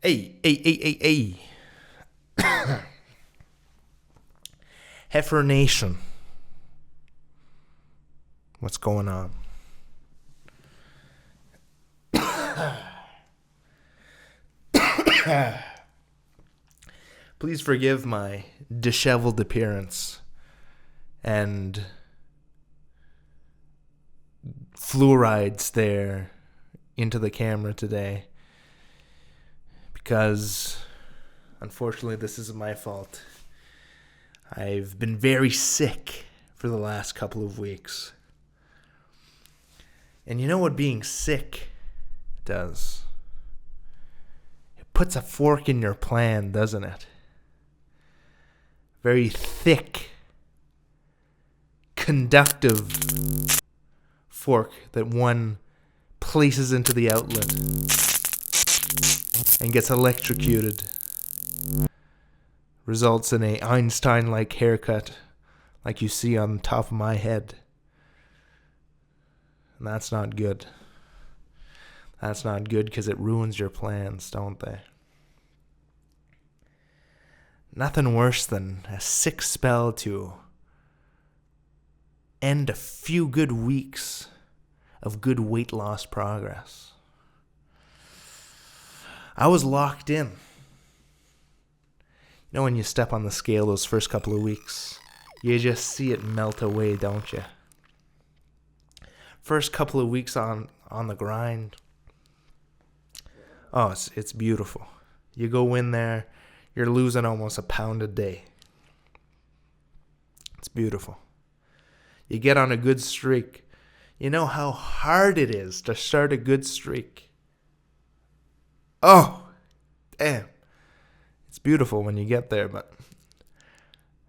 Hey. Heifer Nation. What's going on? Please forgive my disheveled appearance and fluoride stare into the camera today, because unfortunately this isn't my fault. I've been very sick for the last couple of weeks. And you know what being sick does? It puts a fork in your plan, doesn't it? Very thick, conductive fork that one places into the outlet and gets electrocuted. Results in a Einstein-like haircut like you see on top of my head. And that's not good. That's not good because it ruins your plans, don't they? Nothing worse than a sick spell to end a few good weeks of good weight loss progress. I was locked in. You know when you step on the scale those first couple of weeks, you just see it melt away, don't you? First couple of weeks on the grind, oh, it's beautiful. You go in there, you're losing almost a pound a day. It's beautiful. You get on a good streak. You know how hard it is to start a good streak. Oh, damn. It's beautiful when you get there, but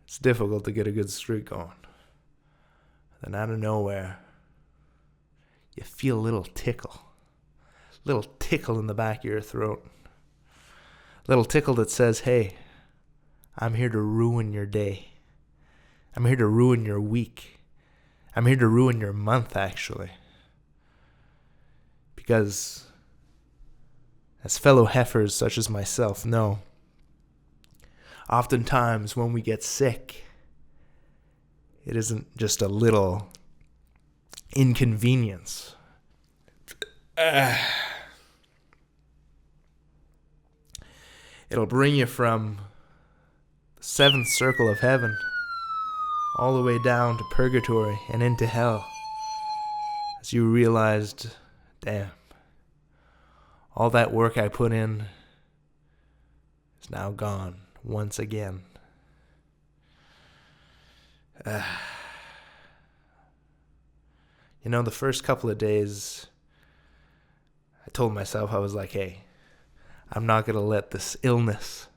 it's difficult to get a good streak going. Then out of nowhere, you feel a little tickle. Little tickle in the back of your throat. Little tickle that says, hey, I'm here to ruin your day. I'm here to ruin your week. I'm here to ruin your month, actually. Because, as fellow heifers such as myself know, oftentimes when we get sick, it isn't just a little inconvenience. It'll bring you from the seventh circle of heaven all the way down to purgatory and into hell, as you realized, damn, all that work I put in is now gone once again. You know, the first couple of days, I told myself, I was like, hey, I'm not going to let this illness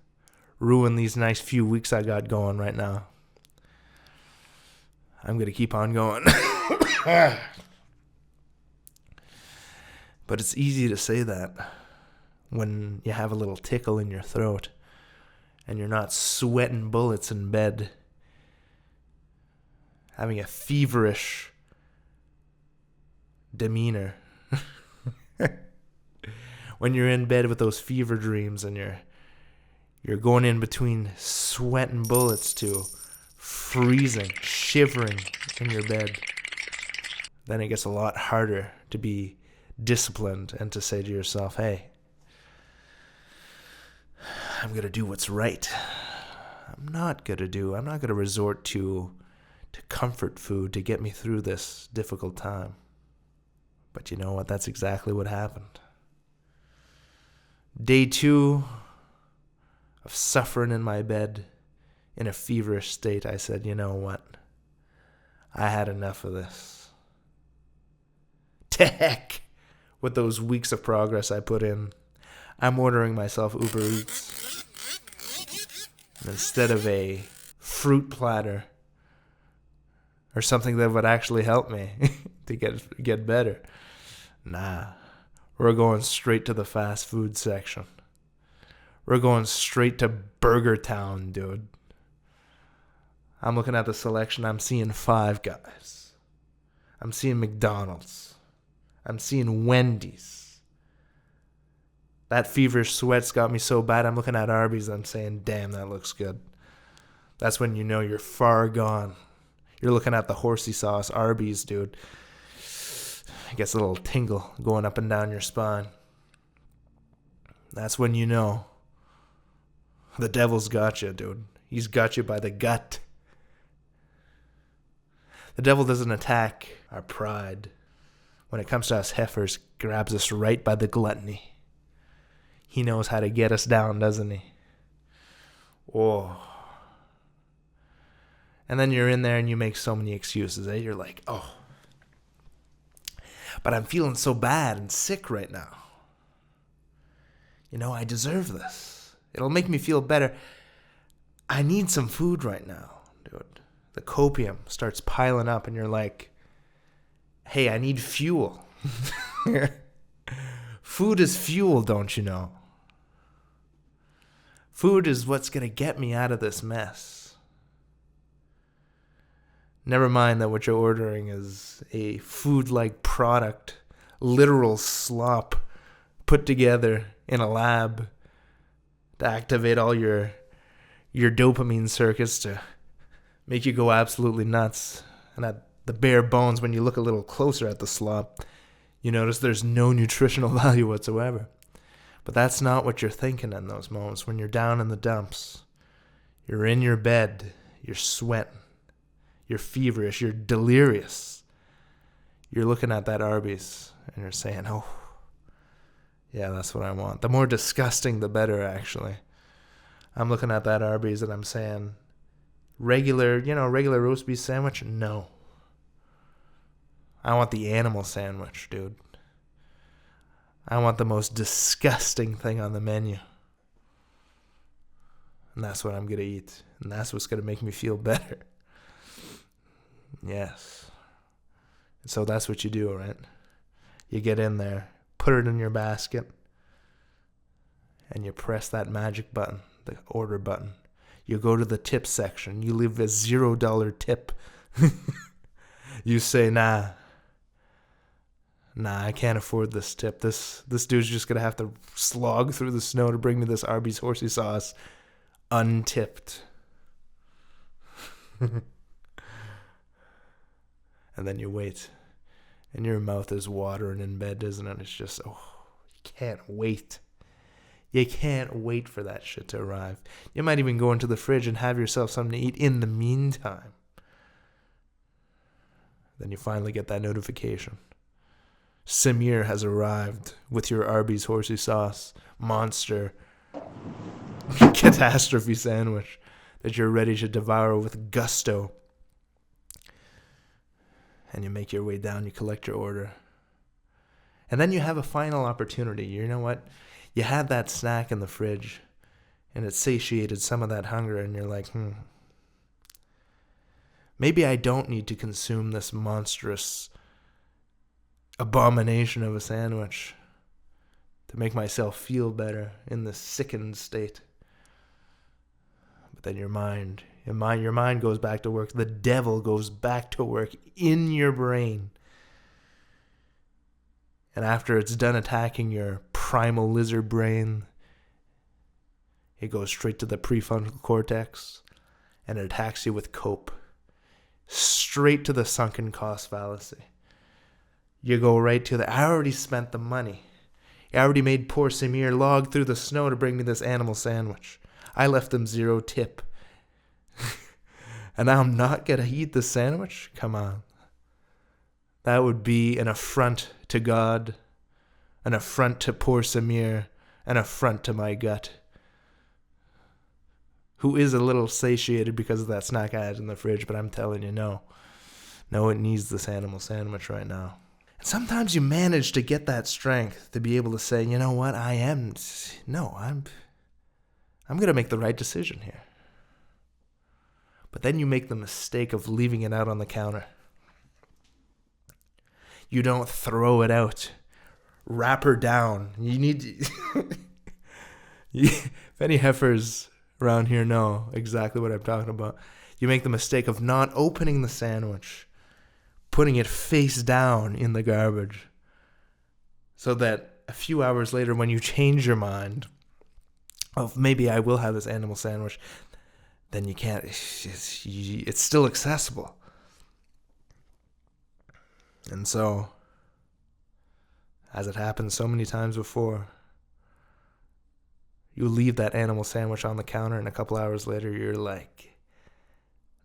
ruin these nice few weeks I got going right now. I'm going to keep on going. But it's easy to say that when you have a little tickle in your throat and you're not sweating bullets in bed, having a feverish demeanor. When you're in bed with those fever dreams and you're going in between sweating bullets to freezing, shivering in your bed, then it gets a lot harder to be disciplined and to say to yourself, hey, I'm going to do what's right. I'm not going to resort to comfort food to get me through this difficult time. But you know what? That's exactly what happened. Day 2 of suffering in my bed in a feverish state, I said, you know what? I had enough of this. To heck with those weeks of progress I put in. I'm ordering myself Uber Eats. And instead of a fruit platter or something that would actually help me to get better, nah, we're going straight to the fast food section. We're going straight to Burger Town, dude. I'm looking at the selection. I'm seeing Five Guys. I'm seeing McDonald's. I'm seeing Wendy's. That feverish sweat's got me so bad I'm looking at Arby's and I'm saying, damn, that looks good. That's when you know you're far gone. You're looking at the horsey sauce Arby's, dude. It gets a little tingle going up and down your spine. That's when you know the devil's got you, dude. He's got you by the gut. The devil doesn't attack our pride. When it comes to us heifers, grabs us right by the gluttony. He knows how to get us down, doesn't he? Oh. And then you're in there and you make so many excuses, eh? You're like, oh, but I'm feeling so bad and sick right now. You know, I deserve this. It'll make me feel better. I need some food right now, dude. The copium starts piling up and you're like, hey, I need fuel. Food is fuel, don't you know? Food is what's going to get me out of this mess. Never mind that what you're ordering is a food-like product, literal slop put together in a lab to activate all your dopamine circuits to make you go absolutely nuts. And at the bare bones, when you look a little closer at the slop, you notice there's no nutritional value whatsoever. But that's not what you're thinking in those moments when you're down in the dumps. You're in your bed, you're sweating. You're feverish. You're delirious. You're looking at that Arby's and you're saying, oh, yeah, that's what I want. The more disgusting, the better, actually. I'm looking at that Arby's and I'm saying, regular roast beef sandwich? No. I want the animal sandwich, dude. I want the most disgusting thing on the menu. And that's what I'm going to eat. And that's what's going to make me feel better. Yes. So that's what you do, right? You get in there, put it in your basket, and you press that magic button, the order button. You go to the tip section. You leave a $0 tip. You say, nah, I can't afford this tip. This dude's just going to have to slog through the snow to bring me this Arby's horsey sauce untipped. And then you wait, and your mouth is watering in bed, isn't it? It's just, oh, you can't wait. You can't wait for that shit to arrive. You might even go into the fridge and have yourself something to eat in the meantime. Then you finally get that notification. Samir has arrived with your Arby's horsey sauce monster catastrophe sandwich that you're ready to devour with gusto. And you make your way down, you collect your order. And then you have a final opportunity. You know what? You had that snack in the fridge, and it satiated some of that hunger, and you're like, maybe I don't need to consume this monstrous abomination of a sandwich to make myself feel better in this sickened state. But then your mind goes back to work. The devil goes back to work in your brain. And after it's done attacking your primal lizard brain, it goes straight to the prefrontal cortex and it attacks you with cope. Straight to the sunken cost fallacy. You go right to I already spent the money. I already made poor Samir log through the snow to bring me this animal sandwich. I left him 0 tip. And now I'm not going to eat the sandwich? Come on. That would be an affront to God, an affront to poor Samir, an affront to my gut, who is a little satiated because of that snack I had in the fridge, but I'm telling you, no, it needs this animal sandwich right now. And sometimes you manage to get that strength to be able to say, you know what, I'm going to make the right decision here. But then you make the mistake of leaving it out on the counter. You don't throw it out. Wrap her down. You need to if any heifers around here know exactly what I'm talking about. You make the mistake of not opening the sandwich, putting it face down in the garbage, so that a few hours later, when you change your mind of maybe I will have this animal sandwich, then you can't. It's still accessible. And so, as it happened so many times before, you leave that animal sandwich on the counter, and a couple hours later, you're like,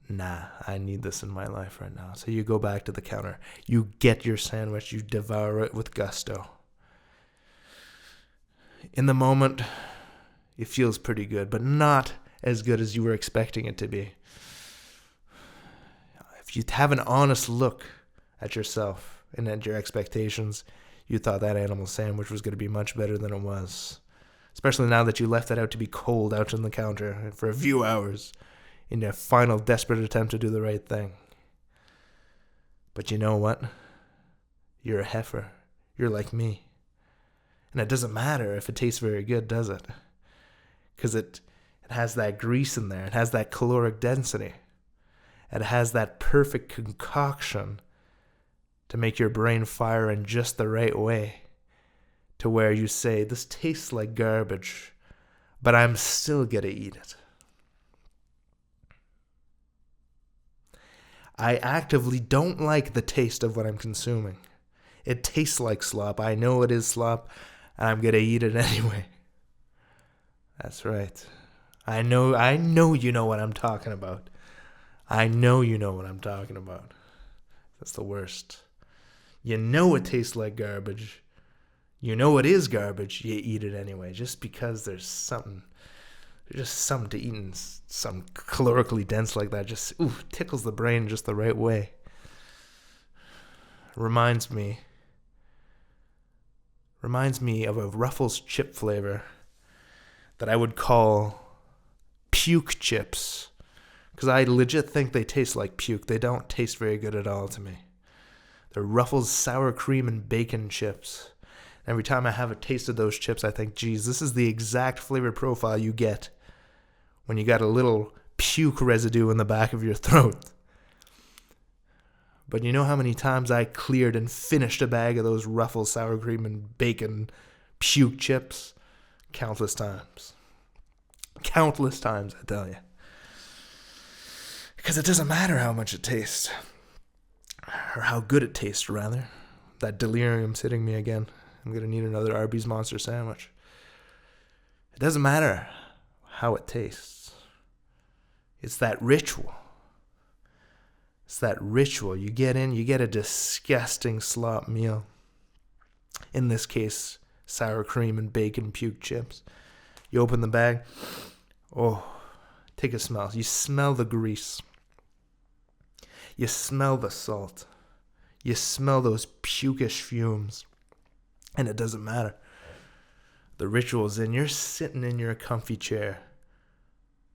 nah, I need this in my life right now. So you go back to the counter. You get your sandwich. You devour it with gusto. In the moment, it feels pretty good, but not as good as you were expecting it to be. If you have an honest look at yourself and at your expectations, you thought that animal sandwich was going to be much better than it was. Especially now that you left it out to be cold out on the counter for a few hours in a final desperate attempt to do the right thing. But you know what? You're a heifer. You're like me. And it doesn't matter if it tastes very good, does it? Because it has that grease in there. It has that caloric density. It has that perfect concoction to make your brain fire in just the right way, to where you say, this tastes like garbage, but I'm still gonna eat it. I actively don't like the taste of what I'm consuming. It tastes like slop. I know it is slop, and I'm gonna eat it anyway. That's right. I know you know what I'm talking about. I know you know what I'm talking about. That's the worst. You know it tastes like garbage. You know it is garbage. You eat it anyway, just because there's something to eat and some calorically dense like that. Just tickles the brain just the right way. Reminds me of a Ruffles chip flavor that I would call puke chips, because I legit think they taste like puke. They don't taste very good at all to me. They're Ruffles sour cream and bacon chips. Every time I have a taste of those chips, I think, geez, this is the exact flavor profile you get when you got a little puke residue in the back of your throat. But you know how many times I cleared and finished a bag of those Ruffles sour cream and bacon puke chips? Countless times. Countless times, I tell you. Because it doesn't matter how much it tastes. Or how good it tastes, rather. That delirium's hitting me again. I'm going to need another Arby's Monster Sandwich. It doesn't matter how it tastes. It's that ritual. It's that ritual. You get in, you get a disgusting slop meal. In this case, sour cream and bacon puke chips. You open the bag. Oh, take a smell. You smell the grease. You smell the salt. You smell those pukish fumes. And it doesn't matter. The ritual's in. You're sitting in your comfy chair.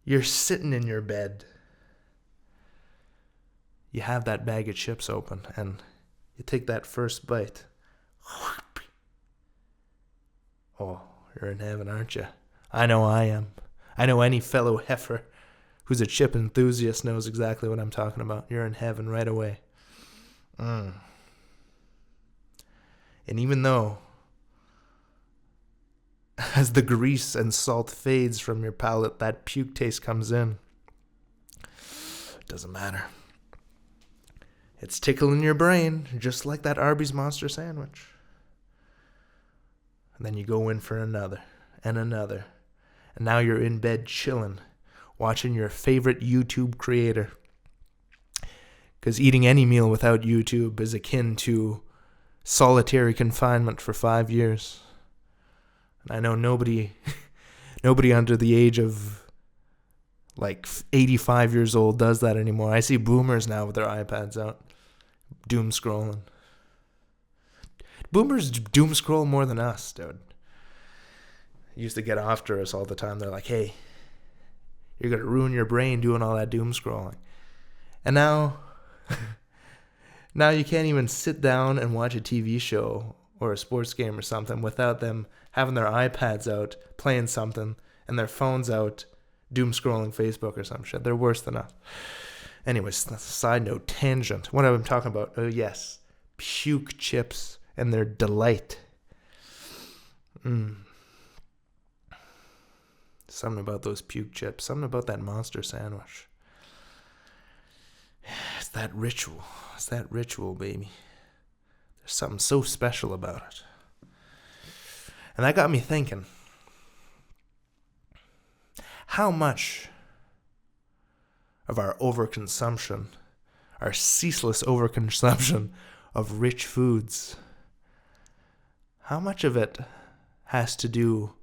You're sitting in your bed. You have that bag of chips open and you take that first bite. Oh, you're in heaven, aren't you? I know I am. I know any fellow heifer who's a chip enthusiast knows exactly what I'm talking about. You're in heaven right away. And even though, as the grease and salt fades from your palate, that puke taste comes in, it doesn't matter. It's tickling your brain, just like that Arby's Monster Sandwich. And then you go in for another, and another. And now you're in bed chilling, watching your favorite YouTube creator. Because eating any meal without YouTube is akin to solitary confinement for 5 years. And I know nobody under the age of like 85 years old does that anymore. I see boomers now with their iPads out, doom scrolling. Boomers doom scroll more than us, dude. Used to get after us all the time. They're like, hey, you're going to ruin your brain doing all that doom scrolling. And now you can't even sit down and watch a TV show or a sports game or something without them having their iPads out, playing something, and their phones out, doom scrolling Facebook or some shit. They're worse than us. Anyways, side note, tangent. What am I talking about? Oh, yes. Puke chips and their delight. Something about those puke chips. Something about that monster sandwich. It's that ritual. It's that ritual, baby. There's something so special about it. And that got me thinking. How much of our overconsumption, our ceaseless overconsumption of rich foods, how much of it has to do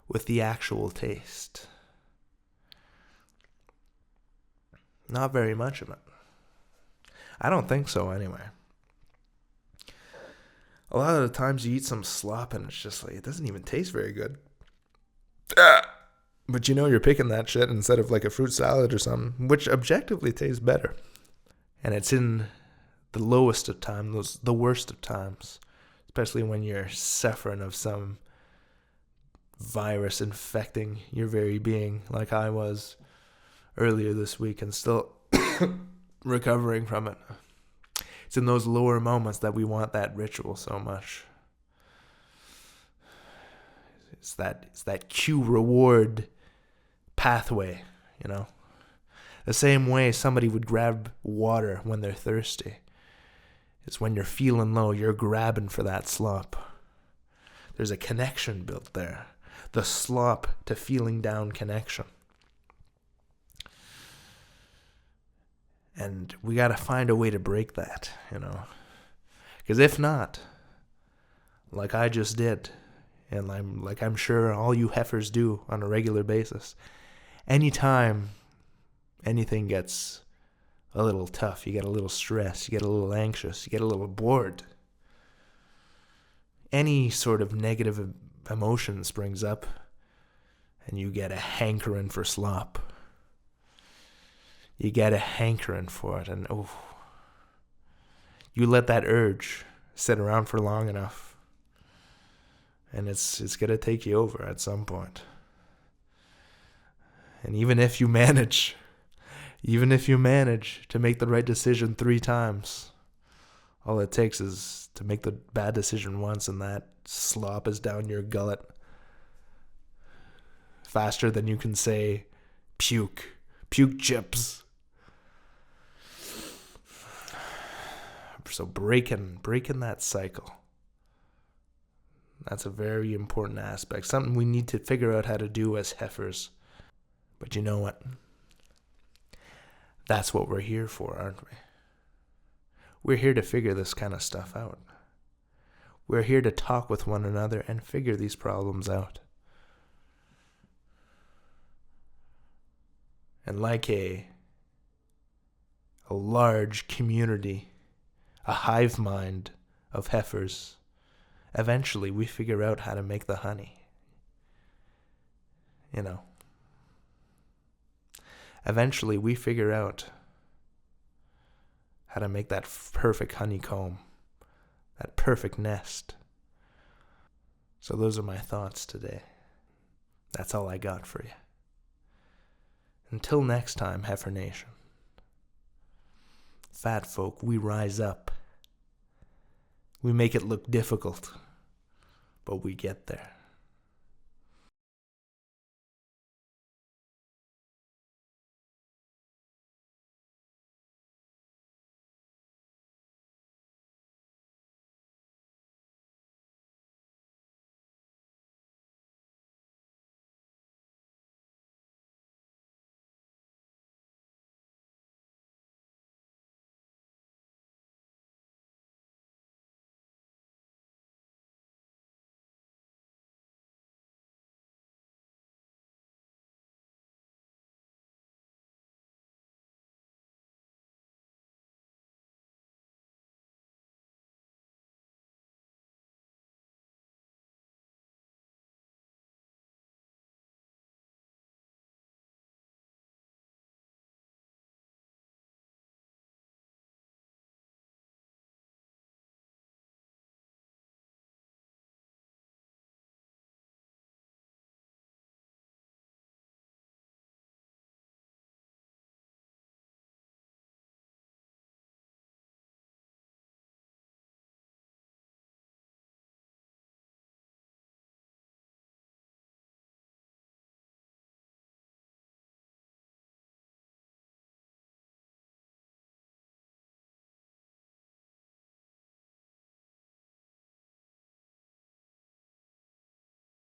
with the actual taste? Not very much of it. I don't think so, anyway. A lot of the times you eat some slop and it's just like, it doesn't even taste very good. But you know you're picking that shit instead of like a fruit salad or something, which objectively tastes better. And it's in the lowest of times, the worst of times, especially when you're suffering of some virus infecting your very being, like I was earlier this week and still recovering from it. It's in those lower moments that we want that ritual so much. It's that cue reward pathway, you know. The same way somebody would grab water when they're thirsty. It's when you're feeling low, you're grabbing for that slop. There's a connection built there. The slop to feeling down connection. And we got to find a way to break that, you know. Because if not, like I just did, and I'm sure all you heifers do on a regular basis, anytime anything gets a little tough, you get a little stressed, you get a little anxious, you get a little bored, any sort of negative emotion springs up, and you get a hankering for slop. You get a hankering for it, and you let that urge sit around for long enough, and it's gonna take you over at some point. And even if you manage to make the right decision 3 times, all it takes is to make the bad decision once, and that slop is down your gullet faster than you can say puke chips. So breaking that cycle. That's a very important aspect. Something we need to figure out how to do as heifers. But you know what? That's what we're here for, aren't we? We're here to figure this kind of stuff out. We're here to talk with one another and figure these problems out. And like a large community, a hive mind of heifers, eventually we figure out how to make the honey. You know. Eventually we figure out how to make that perfect honeycomb, that perfect nest. So those are my thoughts today. That's all I got for you. Until next time, Heifer Nation. Fat folk, we rise up. We make it look difficult, but we get there.